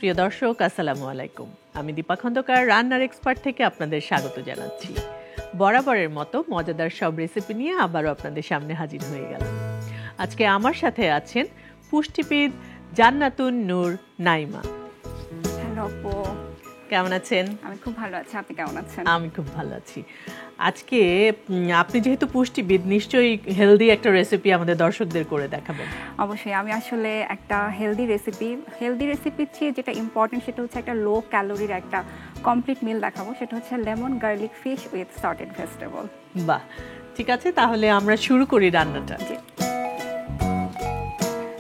প্রিয় দর্শক আসসালামু আলাইকুম। আমি দীপা খন্দকার রান্নার এক্সপার্ট থেকে আপনাদের স্বাগত জানাচ্ছি। বরাবরের মতো মজাদার সব রেসিপি নিয়ে আবারও আপনাদের সামনে হাজির হয়ে গেলাম। আজকে আমার সাথে আছেন পুষ্টিবিদ জান্নাতুন নূর নাইমা। হ্যালো আপু, কেমন আছেন? আমি খুব ভালো আছি, আপনি কেমন আছেন? আমি খুব ভালো আছি। আজকে আপনি যেহেতু পুষ্টিবিদ, নিশ্চয়ই হেলদি একটা রেসিপি আমাদের দর্শকদের করে দেখাবেন। অবশ্যই, আমি আসলে একটা হেলদি রেসিপির চেয়ে যেটা ইম্পর্টেন্ট সেটা হচ্ছে একটা লো ক্যালোরির একটা কমপ্লিট মিল দেখাবো। সেটা হচ্ছে lemon garlic fish with salted vegetable. বাহ, ঠিক আছে, তাহলে আমরা শুরু করি রান্নাটা।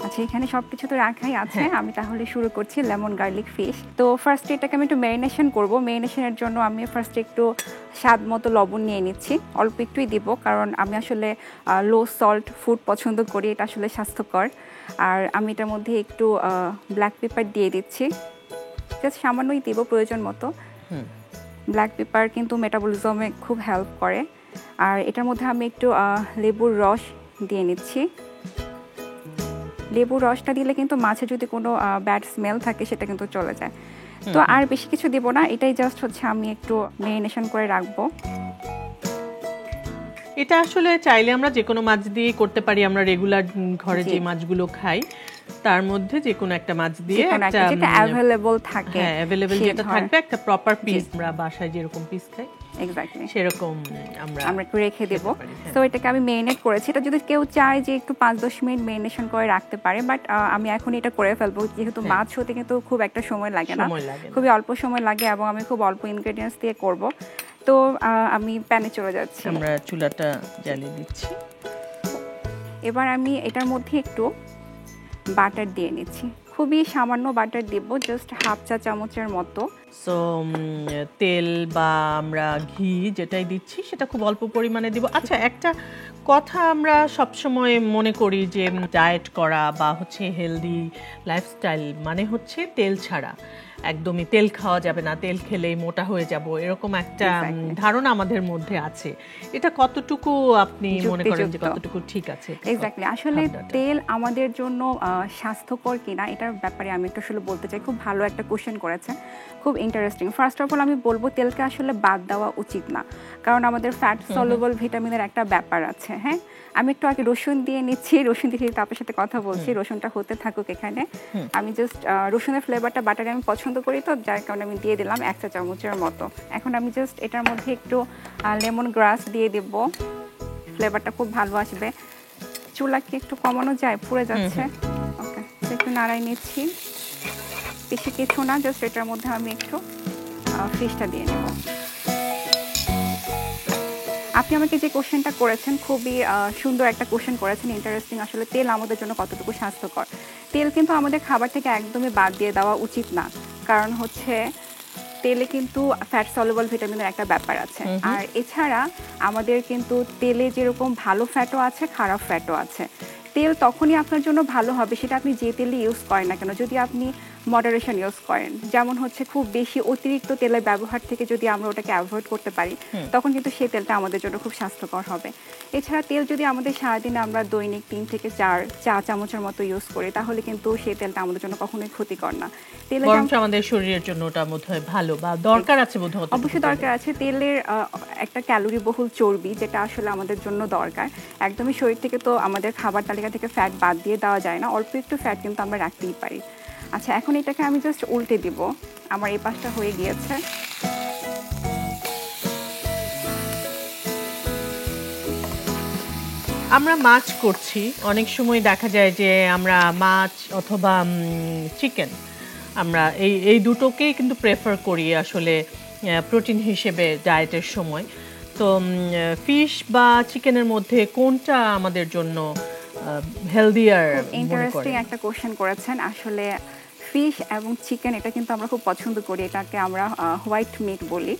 আচ্ছা, এখানে সব কিছু তো রাখাই আছে, আমি তাহলে শুরু করছি লেমন গার্লিক ফিশ। তো ফার্স্টে এটাকে আমি একটু ম্যারিনেশন করব। ম্যারিনেশনের জন্য আমি ফার্স্টে একটু স্বাদ মতো লবণ নিয়ে নিচ্ছি, অল্প একটুই দিব, কারণ আমি আসলে লো সল্ট ফুড পছন্দ করি, এটা আসলে স্বাস্থ্যকর। আর আমি এটার মধ্যে একটু ব্ল্যাক পেপার দিয়ে দিচ্ছি, জাস্ট সামান্যই দিব প্রয়োজন মতো। ব্ল্যাক পেপার কিন্তু মেটাবলিজমে খুব হেল্প করে। আর এটার মধ্যে আমি একটু লেবুর রস দিয়ে নিচ্ছি। লেবুর রসটা দিলে কিন্তু মাছে যদি কোনো ব্যাড স্মেল থাকে সেটা কিন্তু চলে যায়। তো আর বেশি কিছু দিব না, এটাই জাস্ট হচ্ছে আমি একটু ম্যারিনেশন করে রাখবো। এটা আসলে চাইলে আমরা যে কোনো মাছ দিয়ে করতে পারি। আমরা রেগুলার ঘরে যে মাছগুলো খাই তার মধ্যে যে কোনো একটা মাছ দিয়ে একটা যেটা অ্যাভেলেবল থাকে, হ্যাঁ অ্যাভেলেবল যেটা থাকবে, একটা প্রপার পিস, আমরা বাসায় যেরকম পিস খাই এক্স্যাক্টলি সেরকম আমরা একটু রেখে দেব। তো এটাকে আমি মেরিনেট করেছি। এটা যদি কেউ চায় যে একটু 5-10 মিনিট মেরিনেশন করে রাখতে পারে, বাট আমি এখন এটা করে ফেলবো, যেহেতু মাছ হতে কিন্তু খুব একটা সময় লাগে না, খুবই অল্প সময় লাগে এবং আমি খুব অল্প ইনগ্রেডিয়েন্টস দিয়ে করব। তো আমি প্যানে চলে যাচ্ছি, আমরা চুলাটা জ্বালিয়ে দিচ্ছি। এবার আমি এটার মধ্যে একটু বাটার দিয়ে নিচ্ছি, খুবই সামান্য বাটার দেব, জাস্ট হাফ চা চামচের মতো। সো তেল বা আমরা ঘি যেটাই দিচ্ছি সেটা খুব অল্প পরিমাণে দিব। আচ্ছা, একটা কথা আমরা সবসময় মনে করি যে ডায়েট করা বা হচ্ছে হেলদি লাইফস্টাইল মানে হচ্ছে তেল ছাড়া, একদমই তেল খাওয়া যাবে না, তেল খেলেই মোটা হয়ে যাব, এরকম একটা ধারণা আমাদের মধ্যে আছে। এটা কতটুকু আপনি মনে করেন যে কতটুকু ঠিক আছে? এক্স্যাক্টলি, আসলে তেল আমাদের জন্য স্বাস্থ্যকর কিনা এটার ব্যাপারে আমি একটু আসলে বলতে চাই। খুব ভালো একটা কোশ্চেন করেছেন, খুব ইন্টারেস্টিং। ফার্স্ট অফ অল আমি বলবো তেলকে আসলে বাদ দেওয়া উচিত না, কারণ আমাদের ফ্যাট সলুবল ভিটামিনের একটা ব্যাপার আছে। হ্যাঁ, আমি একটু আগে রসুন দিয়ে নিচ্ছি, রসুন দিয়ে তার সাথে কথা বলছি, রসুনটা হতে থাকুক। এখানে আমি জাস্ট রসুনের ফ্লেভারটা বাটারে আমি পছন্দ করি, তো যার কারণে আমি দিয়ে দিলাম 1 চা চামচের মতো। এখন আমি জাস্ট এটার মধ্যে একটু লেমন গ্রাস দিয়ে দেব, ফ্লেভারটা খুব ভালো আসবে। চুলা কি একটু কমানো যায়? পুড়ে যাচ্ছে। ওকে, একটু নাড়াই নিচ্ছি, বেশি কিছু না, জাস্ট এটার মধ্যে আমি একটু ফিশটা দিয়ে নেব। আপনি আমাকে যে কোশ্চেনটা করেছেন খুবই সুন্দর একটা কোশ্চেন করেছেন, ইন্টারেস্টিং। আসলে তেল আমাদের জন্য কতটুকু স্বাস্থ্যকর? তেল কিন্তু আমাদের খাবার থেকে একদমই বাদ দিয়ে দেওয়া উচিত না, কারণ হচ্ছে তেলে কিন্তু ফ্যাট সলুবল ভিটামিনের একটা ব্যাপার আছে। আর এছাড়া আমাদের কিন্তু তেলে যেরকম ভালো ফ্যাটও আছে, খারাপ ফ্যাটও আছে। তেল তখনই আপনার জন্য ভালো হবে সেটা আপনি যে তেলে ইউজ করেন না কেন, যদি আপনি মডারেশন ইউজ করেন। যেমন হচ্ছে খুব বেশি অতিরিক্ত তেলের ব্যবহার থেকে যদি আমরা ওটাকে অ্যাভয়েড করতে পারি, তখন কিন্তু সেই তেলটা আমাদের জন্য খুব স্বাস্থ্যকর হবে। এছাড়া তেল যদি আমাদের সারাদিনে আমরা দৈনিক 3 থেকে 4 চা চামচের মতো ইউজ করি, তাহলে কিন্তু সেই তেলটা আমাদের জন্য কখনোই ক্ষতিকর না। তেলের আমাদের শরীরের জন্য ওটা বোধহয় ভালো বা দরকার আছে, বোধহয় অবশ্যই দরকার আছে। তেলের একটা ক্যালোরি বহুল চর্বি, যেটা আসলে আমাদের জন্য দরকার। একদমই শরীর থেকে তো আমাদের খাবার তালিকা থেকে ফ্যাট বাদ দিয়ে দেওয়া যায় না, অল্প একটু ফ্যাট কিন্তু আমরা রাখতেই পারি। আচ্ছা, এখন এটাকে আমি জাস্ট উল্টে দিব। আমার এই পাশটা হয়ে গিয়েছে। আমরা মাছ করছি, অনেক সময় দেখা যায় যে আমরা মাছ অথবা চিকেন, আমরা এই দুটোকেই কিন্তু প্রেফার করি আসলে প্রোটিন হিসেবে ডায়েটের সময়। তো ফিশ বা চিকেনের মধ্যে কোনটা আমাদের জন্য হেলদিয়ার? ইন্টারেস্টিং একটা কোশ্চেন করেছেন। আসলে ফিশ এবং চিকেন এটা কিন্তু আমরা খুব পছন্দ করি, এটাকে আমরা হোয়াইট মিট বলি।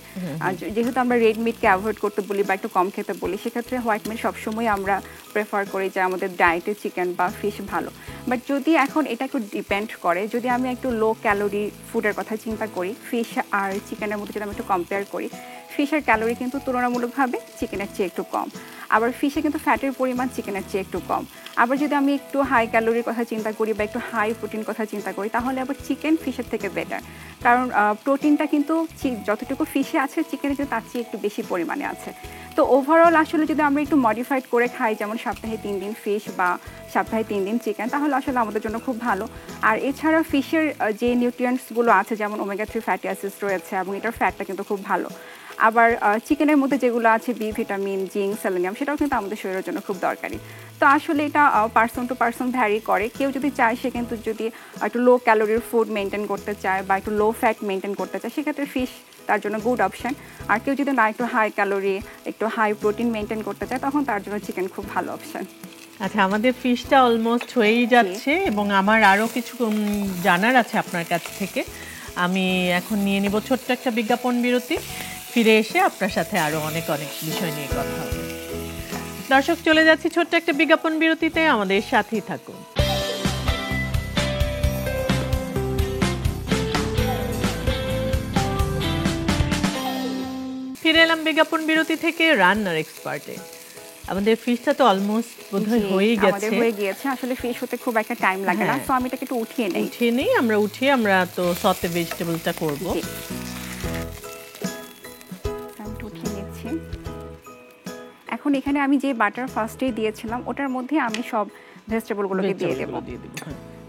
যেহেতু আমরা রেড মিটকে অ্যাভয়েড করতে বলি বা একটু কম খেতে বলি, সেক্ষেত্রে হোয়াইট মিট সবসময় আমরা প্রেফার করি যে আমাদের ডায়েটে চিকেন বা ফিশ ভালো। বাট যদি এখন এটা একটু ডিপেন্ড করে, যদি আমি একটু লো ক্যালোরি ফুডের কথা চিন্তা করি, ফিশ আর চিকেনের মধ্যে যদি আমি একটু কম্পেয়ার করি, ফিশের ক্যালোরি কিন্তু তুলনামূলকভাবে চিকেনের চেয়ে একটু কম। আবার ফিশে কিন্তু ফ্যাটের পরিমাণ চিকেনের চেয়ে একটু কম। আবার যদি আমি একটু হাই ক্যালোরির কথা চিন্তা করি বা একটু হাই প্রোটিন কথা চিন্তা করি, তাহলে আবার চিকেন ফিশের থেকে বেটার। কারণ প্রোটিনটা কিন্তু যতটুকু ফিশে আছে চিকেনে কিন্তু তার চেয়ে একটু বেশি পরিমাণে আছে। তো ওভারঅল আসলে যদি আমরা একটু মডিফাইড করে খাই, যেমন সপ্তাহে 3 দিন ফিশ বা সপ্তাহে 3 দিন চিকেন, তাহলে আসলে আমাদের জন্য খুব ভালো। আর এছাড়া ফিশের যে নিউট্রিয়েন্টসগুলো আছে, যেমন ওমেগা 3 ফ্যাটি অ্যাসিডস রয়েছে এবং এটার ফ্যাটটা কিন্তু খুব ভালো। আবার চিকেনের মধ্যে যেগুলো আছে বি ভিটামিন, জিঙ্ক, সেলেনিয়াম, সেটাও কিন্তু আমাদের শরীরের জন্য খুব দরকারি। তো আসলে এটা পার্সন টু পার্সন ভ্যারি করে। কেউ যদি চায় সে কিন্তু যদি একটু লো ক্যালোরির ফুড মেনটেন করতে চায় বা একটু লো ফ্যাট মেনটেন করতে চায়, সেক্ষেত্রে ফিশ তার জন্য গুড অপশন। আর কেউ যদি না একটু হাই ক্যালোরি, একটু হাই প্রোটিন মেনটেন করতে চায়, তখন তার জন্য চিকেন খুব ভালো অপশন। আচ্ছা, আমাদের ফিশটা অলমোস্ট হয়েই যাচ্ছে এবং আমার আরও কিছু জানার আছে আপনার কাছ থেকে। আমি এখন নিয়ে নিব ছোট্ট একটা বিজ্ঞাপন বিরতি। ফিরে এসে আপনার সাথে আরও অনেক অনেক বিষয় নিয়ে কথা হবে। দর্শক, চলে যাচ্ছি ছোট্ট একটা বিজ্ঞাপন বিরতিতে, আমাদের সাথেই থাকুন। ফিরে এলাম বিজ্ঞাপন বিরতি থেকে রান্নার এক্সপার্টে। আমাদের ফিশটা তো অলমোস্ট বোধহয় হয়েই গেছে। আমাদের হয়ে গিয়েছে। আসলে ফিশ হতে খুব একটা টাইম লাগে না, সো আমি এটাকে একটু উঠিয়ে নেই। আমরা তো সতে ভেজিটেবলটা করব। আমি উঠিয়ে নিচ্ছি। এখন এখানে আমি যে বাটার ফার্স্টে দিয়েছিলাম ওটার মধ্যে আমি সব ভেজিটেবলগুলোকে দিয়ে দেব।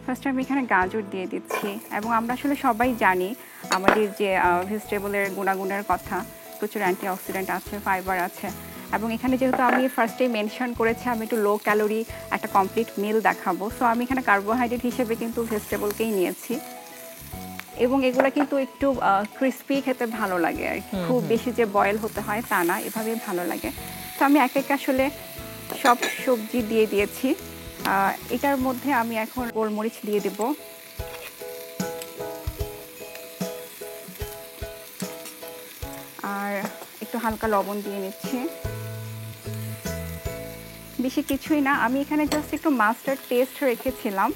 ফার্স্টে আমি এখানে গাজর দিয়ে দিচ্ছি এবং আমরা আসলে সবাই জানি আমাদের যে ভেজিটেবলের গুণাগুণের কথা, প্রচুর অ্যান্টিঅক্সিডেন্ট আছে, ফাইবার আছে। এবং এখানে যেহেতু আমি ফার্স্টেই মেনশন করেছি আমি একটু লো ক্যালোরি একটা কমপ্লিট মিল দেখাবো, সো আমি এখানে কার্বোহাইড্রেট হিসেবে কিন্তু ভেজিটেবলকেই নিয়েছি। এবং এগুলো কিন্তু একটু ক্রিস্পি খেতে ভালো লাগে আর কি, খুব বেশি যে বয়েল হতে হয় তা না, এভাবেই ভালো লাগে। তো আমি এক এক আসলে সব সবজি দিয়ে দিয়েছি। এটার মধ্যে আমি এখন গোলমরিচ দিয়ে দেব, আর একটু হালকা লবণ দিয়ে নিচ্ছি। বেশি কিছুই না, আমি এখানে জাস্ট একটু মাস্টার্ড টেস্ট রেখেছিলাম।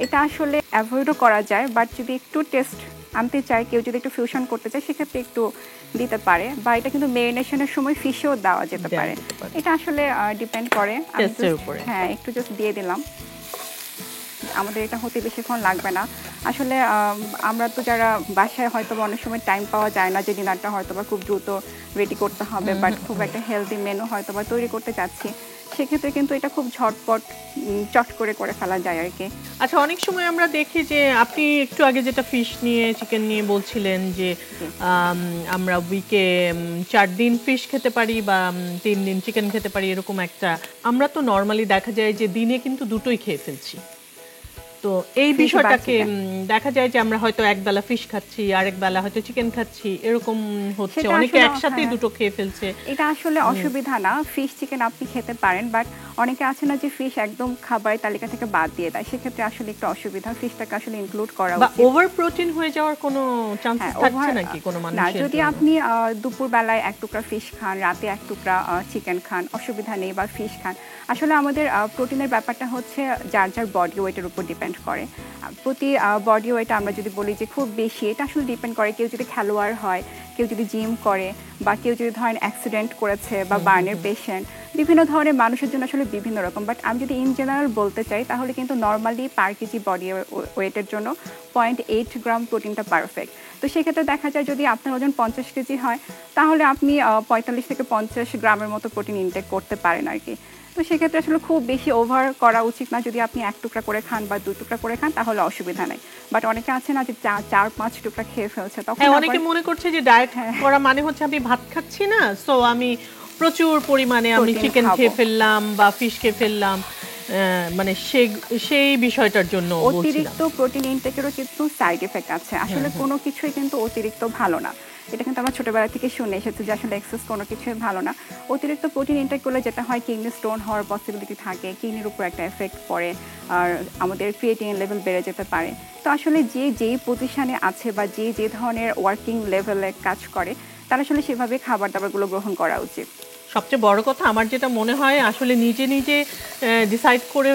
এটা আসলে অ্যাভয়েডও করা যায়, বাট যদি একটু টেস্ট আনতে চায়, কেউ যদি একটু ফিউশন করতে চায়, সেক্ষেত্রে একটু দিতে পারে। বা এটা কিন্তু মেরিনেশনের সময় ফিশেও দেওয়া যেতে পারে, এটা আসলে ডিপেন্ড করে। হ্যাঁ, একটু জাস্ট দিয়ে দিলাম। আমাদের এটা হতে বেশিক্ষণ লাগবে না। আসলে আমরা তো যারা বাসায় হয়তো অনেক সময় টাইম পাওয়া যায় না যে ডিনারটা হয়তো বা খুব দ্রুত রেডি করতে হবে, বাট খুব একটা হেলদি মেনু হয়তো বা তৈরি করতে চাচ্ছি, সেক্ষেত্রে কিন্তু এটা খুব ঝটপট চট করে ফেলা যায় আর কি। আচ্ছা, অনেক সময় আমরা দেখি যে আপনি একটু আগে যেটা ফিশ নিয়ে চিকেন নিয়ে বলছিলেন যে আমরা উইকে 4 দিন ফিশ খেতে পারি বা 3 দিন চিকেন খেতে পারি, এরকম একটা। আমরা তো নর্মালি দেখা যায় যে দিনে কিন্তু দুটোই খেয়ে ফেলছি। তো এই বিষয়টাকে দেখা যায় যে আমরা হয়তো এক বেলা ফিশ খাচ্ছি, আরেক বেলা হয়তো চিকেন খাচ্ছি, এরকম হচ্ছে, অনেকে একসাথে দুটো খেয়ে ফেলছে। এটা আসলে অসুবিধা না, ফিশ চিকেন আপনি খেতে পারেন, বাট অনেকে আছে না যে ফিশ একদম খাবারের তালিকা থেকে বাদ দিয়ে দেয়, সেক্ষেত্রে আসলে একটু অসুবিধা। ফিশটাকে আসলে ইনক্লুড করা উচিত। বা ওভার প্রোটিন হয়ে যাওয়ার কোনো চান্সেস থাকছে নাকি কোনো মানুষের? না, যদি আপনি দুপুর বেলায় 1 টুকরা ফিশ খান, রাতে 1 টুকরা চিকেন খান, অসুবিধা নেই, বা ফিশ খান। আসলে আমাদের প্রোটিনের ব্যাপারটা হচ্ছে যার যার বডি ওয়েটের উপর ডিপেন্ড করে। প্রতি বডি ওয়েট আমরা যদি বলি যে খুব বেশি, এটা আসলে ডিপেন্ড করে কেউ যদি খেলোয়াড় হয়, কেউ যদি জিম করে, বা কেউ যদি ধরেন অ্যাক্সিডেন্ট করেছে বা বার্নের পেশেন্ট, বিভিন্ন ধরনের মানুষের জন্য আসলে বিভিন্ন রকম। বাট আমি যদি ইন জেনারেল বলতে চাই, তাহলে কিন্তু নর্মালি পার কেজি বডি ওয়েটের জন্য 0.8 গ্রাম প্রোটিনটা পারফেক্ট। তো সেক্ষেত্রে দেখা যায় যদি আপনার ওজন 50 কেজি হয়, তাহলে আপনি 45 থেকে 50 গ্রামের মতো প্রোটিন ইনটেক করতে পারেন আর কি। তো সেক্ষেত্রে আসলে খুব বেশি ওভার করা উচিত না। যদি আপনি 1 টুকরা করে খান বা 2 টুকরা করে খান, তাহলে অসুবিধা নাই। বাট অনেকে আছে না যে 4-5 টুকরা খেয়ে ফেলছে, তখন অনেকে মনে করছে যে ডায়েট করা মানে হচ্ছে আমি ভাত খাচ্ছি না, সো আমি প্রচুর পরিমাণে আমি চিকেন খেয়ে ফেললাম বা ফিশ খেয়ে ফেললাম, মানে সেই বিষয়টার জন্য অতিরিক্ত প্রোটিন ইনটেকেরও কিন্তু সাইড এফেক্ট আছে। আসলে কোনো কিছুই কিন্তু অতিরিক্ত ভালো না, এটা কিন্তু আমরা ছোটবেলা থেকে শুনে এসেছি যে আসলে এক্সেস কোনো কিছুই ভালো না। অতিরিক্ত প্রোটিন ইনটেক করলে যেটা হয়, কিডনি স্টোন হওয়ার পসিবিলিটি থাকে, কিডনির উপর একটা এফেক্ট পড়ে, আর আমাদের ক্রিয়েটিনিন লেভেল বেড়ে যেতে পারে। তো আসলে যেই পজিশনে আছে বা যে ধরনের ওয়ার্কিং লেভেলে কাজ করে, তারা আসলে সেভাবে খাবার দাবারগুলো গ্রহণ করা উচিত। সবচেয়ে বড় কথা আমার যেটা মনে হয় আসলে নিজে নিজে ডিসাইড করে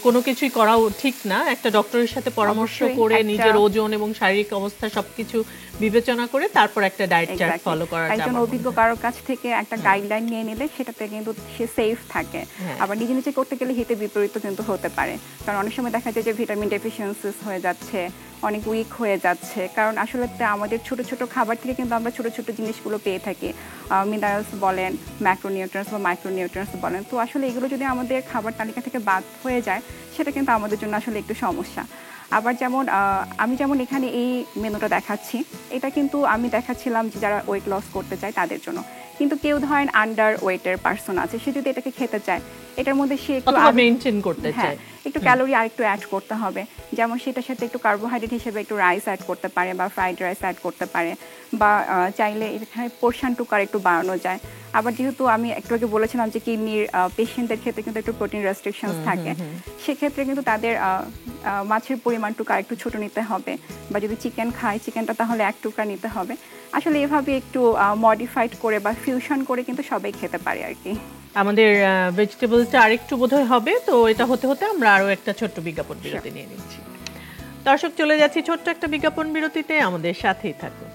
কোনো কিছুই করা ঠিক না, একটা ডক্টরের সাথে পরামর্শ করে নিজের ওজন এবং শারীরিক অবস্থা সবকিছু বিবেচনা করে তারপর একটা ডায়েট চার্ট ফলো করাটা একজন অভিজ্ঞ কারোর কাছ থেকে একটা গাইডলাইন নিয়ে নিলে সেটাতে কিন্তু সে সেফ থাকে। আবার নিজে নিজে করতে গেলে হিতে বিপরীত কিন্তু হতে পারে, কারণ অনেক সময় দেখা যায় যে ভিটামিন ডেফিসিয়েন্সিস হয়ে যাচ্ছে, অনেক উইক হয়ে যাচ্ছে, কারণ আসলে আমাদের ছোট ছোট খাবার থেকে কিন্তু আমরা ছোট ছোট জিনিসগুলো পেয়ে থাকি, মিনারেলস বলেন, ম্যাক্রোনিউট্রিয়েন্টস বা মাইক্রোনিউট্রিয়েন্টস বলেন। তো আসলে এগুলো যদি আমাদের খাবার তালিকা থেকে বাদ হয়ে যায় সেটা কিন্তু আমাদের জন্য আসলে একটু সমস্যা। আবার যেমন আমি যেমন এখানে এই মেনুটা দেখাচ্ছি, এটা কিন্তু আমি দেখাচ্ছিলাম যে যারা ওয়েট লস করতে চায় তাদের জন্য, কিন্তু কেউ ধরেন আন্ডার ওয়েটের পার্সন আছে, সে যদি এটাকে খেতে চায় এটার মধ্যে সে একটু মেইনটেইন করতে চায়, একটু ক্যালোরি আর একটু অ্যাড করতে হবে, যেমন সেটার সাথে একটু কার্বোহাইড্রেট হিসেবে একটু রাইস অ্যাড করতে পারে বা ফ্রাইড রাইস অ্যাড করতে পারে, বা চাইলে এখানে পোর্শন টুকার একটু বাড়ানো যায়। আবার যেহেতু আমি একটু আগে বলেছিলাম যে কিডনির পেশেন্টদের ক্ষেত্রে কিন্তু একটু প্রোটিন রেস্ট্রিকশনস থাকে, সেক্ষেত্রে কিন্তু তাদের মাছের পরিমাণটুকু আর একটু ছোট নিতে হবে, বা যদি চিকেন খায় চিকেনটা তাহলে 1 টুকরা নিতে হবে। আসলে এভাবে একটু মডিফাইড করে বা ফিউশন করে কিন্তু সবাই খেতে পারে আর কি। আমাদের ভেজিটেবলটা আরেকটু বোধহয় হবে, তো এটা হতে হতে আমরা আরো একটা ছোট্ট বিজ্ঞাপন বিরতি নিয়ে নিচ্ছি। দর্শক, চলে যাচ্ছি ছোট্ট একটা বিজ্ঞাপন বিরতিতে, আমাদের সাথেই থাকুন।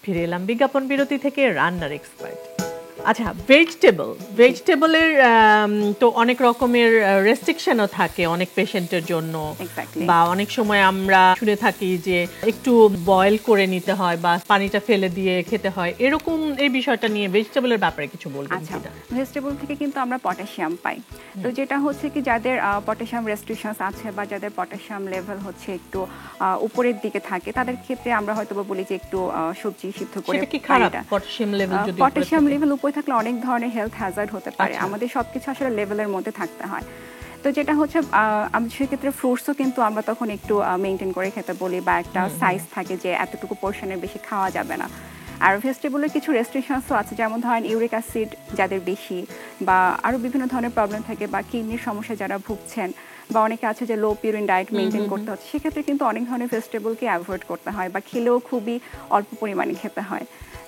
ফিরে এলাম বিজ্ঞাপন বিরতি থেকে রান্নার এক্সপার্ট। আচ্ছা, ভেজিটেবলের তো অনেক রকমের রেস্ট্রিকশনও থাকে অনেক পেশেন্টের জন্য, বা অনেক সময় আমরা শুনে থাকি যে একটু বয়েল করে নিতে হয় বা পানিটা ফেলে দিয়ে খেতে হয়, এরকম এই বিষয়টা নিয়ে ভেজিটেবলের ব্যাপারে কিছু বলবেন কিনা? ভেজিটেবল থেকে কিন্তু আমরা পটাশিয়াম পাই, তো যেটা হচ্ছে কি যাদের পটাশিয়াম রেস্ট্রিকশনস আছে বা যাদের পটাশিয়াম লেভেল হচ্ছে একটু উপরের দিকে থাকে, তাদের ক্ষেত্রে আমরা হয়তো বলি যে একটু সবজি সিদ্ধ করে। সেটা কি খারাপ? পটাশিয়াম লেভেল যদি পটাশিয়াম লেভেল উপরে থাকলে অনেক ধরনের হেলথ হ্যাজার্ড হতে পারে, আমাদের সবকিছু আসলে লেভেলের মধ্যে থাকতে হয়। তো যেটা হচ্ছে সেক্ষেত্রে ফ্রুটসও কিন্তু আমরা তখন একটু মেনটেন করে খেতে বলি, বা একটা সাইজ থাকে যে এতটুকু পোর্শনের বেশি খাওয়া যাবে না। আর ভেজিটেবলের কিছু রেস্ট্রিকশনসও আছে, যেমন ধরেন ইউরিক অ্যাসিড যাদের বেশি, বা আরও বিভিন্ন ধরনের প্রবলেম থাকে, বা কিডনির সমস্যা যারা ভুগছেন, বা অনেকে আছে যে লো পিউরিন ডায়েট মেনটেন করতে হচ্ছে, সেক্ষেত্রে কিন্তু অনেক ধরনের ভেজিটেবলকে অ্যাভয়েড করতে হয়, বা খেলেও খুবই অল্প পরিমাণে খেতে হয়।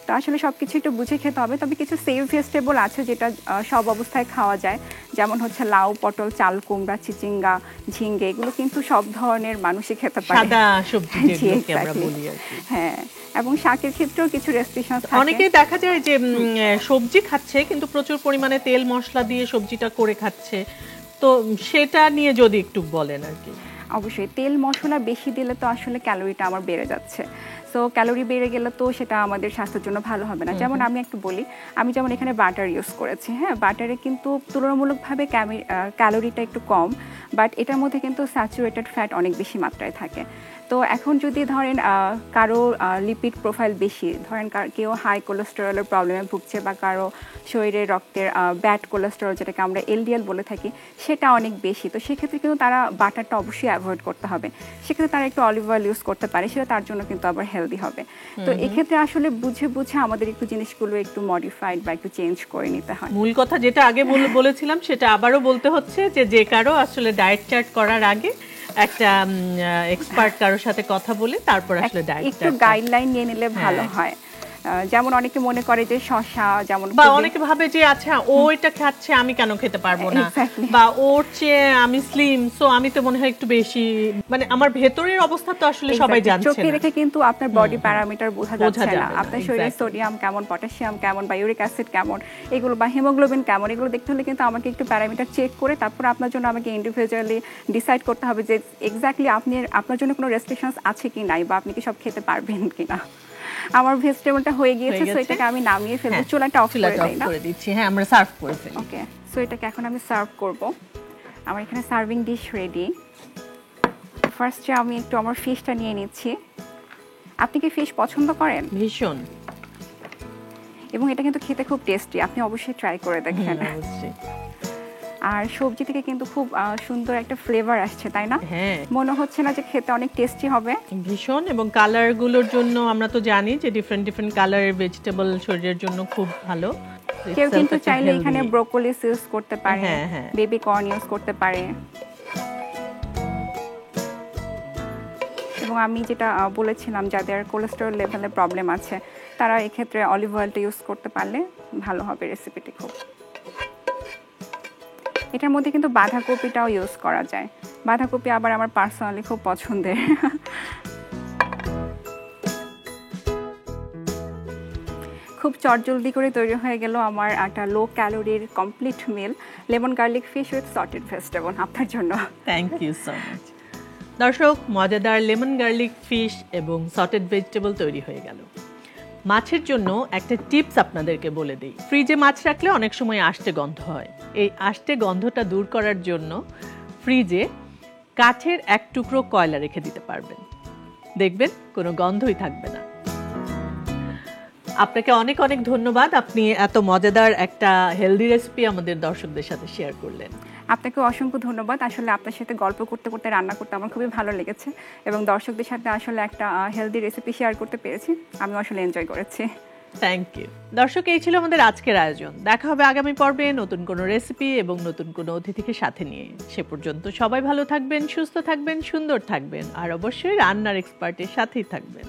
তো আসলে সব কিছু একটু বুঝে খেতে হবে। তবে কিছু সেফ ভেজিটেবল আছে যেটা সব অবস্থায় খাওয়া যায়, যেমন হচ্ছে লাউ, পটল, চাল কুমড়া, চিচিঙ্গা, ঝিঙ্গে, এগুলো কিন্তু সব ধরনের মানুষই খেতে পারে, সাদা সবজি যেগুলোকে আমরা বলি আর কি। হ্যাঁ, এবং শাকের ক্ষেত্রেও কিছু রেস্ট্রিকশনস থাকে। অনেকেই দেখা যায় যে সবজি খাচ্ছে কিন্তু প্রচুর পরিমাণে তেল মশলা দিয়ে সবজিটা করে খাচ্ছে, তো সেটা নিয়ে যদি একটু বলেন আর কি। অবশ্যই তেল মশলা বেশি দিলে তো আসলে ক্যালোরিটা আমার বেড়ে যাচ্ছে, সো ক্যালোরি বেড়ে গেলে তো সেটা আমাদের স্বাস্থ্যের জন্য ভালো হবে না। যেমন আমি একটু বলি, আমি যেমন এখানে বাটার ইউজ করেছি, হ্যাঁ, বাটারে কিন্তু তুলনামূলকভাবে ক্যালোরিটা একটু কম, বাট এটার মধ্যে কিন্তু স্যাচুরেটেড ফ্যাট অনেক বেশি মাত্রায় থাকে। তো এখন যদি ধরেন কারো লিপিড প্রোফাইল বেশি, ধরেন কেউ হাই কোলেস্টেরলের প্রবলেমে ভুগছে, বা কারো শরীরে রক্তের ব্যাড কোলেস্টেরল যেটাকে আমরা এলডিএল বলে থাকি সেটা অনেক বেশি, তো সেক্ষেত্রে কিন্তু তারা বাটারটা অবশ্যই অ্যাভয়েড করতে হবে। সেক্ষেত্রে তারা একটু অলিভ অয়েল ইউজ করতে পারে, সেটা তার জন্য কিন্তু আবার হেলদি হবে। তো এক্ষেত্রে আসলে বুঝে বুঝে আমাদের একটু জিনিসগুলো একটু মডিফাইড বা একটু চেঞ্জ করে নিতে হয়। মূল কথা যেটা আগে বলেছিলাম সেটা আবারও বলতে হচ্ছে যে কারো আসলে ডায়েট চার্ট করার আগে একটা এক্সপার্ট কারোর সাথে কথা বলে তারপর আসলে ডায়েট একটু গাইডলাইন নিয়ে নিলে ভালো হয়। যেমন অনেকে মনে করে যে শসা, যেমন বা অনেকে ভাবে যে আচ্ছা ও এটা খাচ্ছে আমি কেন খেতে পারবো না, বা ওর চেয়ে আমি স্লিম, সো আমি তো মনে হয় একটু বেশি, মানে আমার ভেতরের অবস্থা তো আসলে সবাই জানছে না। চোখে দেখে কিন্তু আপনার বডি প্যারামিটার বোঝা যাচ্ছে না, আপনার শরীরে সোডিয়াম কেমন, পটাশিয়াম কেমন, বা ইউরিক অ্যাসিড কেমন, এগুলো বা হিমোগ্লোবিন কেমন, এগুলো দেখতে হলে কিন্তু আমাকে একটু প্যারামিটার চেক করে তারপর আপনার জন্য আমাকে ইন্ডিভিজুয়ালি ডিসাইড করতে হবে যে এক্স্যাক্টলি আপনার জন্য কোনো রেস্ট্রিকশনস আছে কি নাই, বা আপনি কি সব খেতে পারবেন কিনা। আমার ভেজিটেবলটা হয়ে গিয়েছে, সো এটাকে আমি নামিয়ে ফেলবো, চুলাটা অফ করে দিচ্ছি। হ্যাঁ, আমরা সার্ভ করে ফেলি। ওকে, সো এটাকে এখন আমি সার্ভ করব। আমার এখানে সার্ভিং ডিশ রেডি। ফার্স্টে আমি একটু আমার ফিশটা নিয়ে নিচ্ছি। আপনি কি ফিশ পছন্দ করেন? ভীষণ। এবং এটা কিন্তু খেতে খুব টেস্টি, আপনি অবশ্যই ট্রাই করে দেখেন। আর সবজি থেকে কিন্তু খুব সুন্দর একটা ফ্লেভার আসছে, তাই না? হ্যাঁ, মনে হচ্ছে না যে খেতে অনেক টেস্টি হবে? ভীষণ। এবং কালারগুলোর জন্য আমরা তো জানি যে ডিফারেন্ট কালারের ভেজিটেবল শরীরের জন্য খুব ভালো। কেউ কিন্তু চাইলে এখানে ব্রোকলি ইউজ করতে পারে, বেবি কর্ন ইউজ করতে পারে। এবং আমি যেটা বলেছিলাম যাদের কোলেস্টেরল লেভেলের প্রবলেম আছে তারা এক্ষেত্রে অলিভ অয়েলটা ইউজ করতে পারলে ভালো হবে রেসিপিটি খুব। এটার মধ্যে কিন্তু বাঁধাকপিটাও ইউজ করা যায়, বাঁধাকপি আবার আমার পার্সোনালি খুব পছন্দের। খুব চটজলদি করে তৈরি হয়ে গেল আমার একটা লো ক্যালোরির complete meal, lemon garlic fish with sauteed vegetable আপনার জন্য। Thank you so much. দর্শক, মজাদার লেমন গার্লিক ফিশ এবং সটেড ভেজিটেবল তৈরি হয়ে গেল। মাছের জন্য একটা টিপস আপনাদেরকে বলে দিই। ফ্রিজে মাছ রাখলে অনেক সময় আষ্টে গন্ধ হয়। এই আষ্টে গন্ধটা দূর করার জন্য ফ্রিজে কাঠের এক টুকরো কয়লা রেখে দিতে পারবেন, দেখবেন কোনো গন্ধই থাকবে না। আপনাকে অনেক অনেক ধন্যবাদ, আপনি এত মজাদার একটা হেলদি রেসিপি আমাদের দর্শকদের সাথে শেয়ার করলেন। আপনাকে অসংখ্য ধন্যবাদ। আসলে আপনার সাথে গল্প করতে করতে রান্না করতে আমার খুবই ভালো লেগেছে এবং দর্শকদের সাথে আসলে একটা হেলদি রেসিপি শেয়ার করতে পেরেছি, আমি আসলে এনজয় করেছি। Thank you. দর্শক, এই ছিল আমাদের আজকের আয়োজন। দেখা হবে আগামী পর্বে নতুন কোনো রেসিপি এবং নতুন কোনো অতিথিকে সাথে নিয়ে। সে পর্যন্ত সবাই ভালো থাকবেন, সুস্থ থাকবেন, সুন্দর থাকবেন আর অবশ্যই রান্নার এক্সপার্টের সাথেই থাকবেন।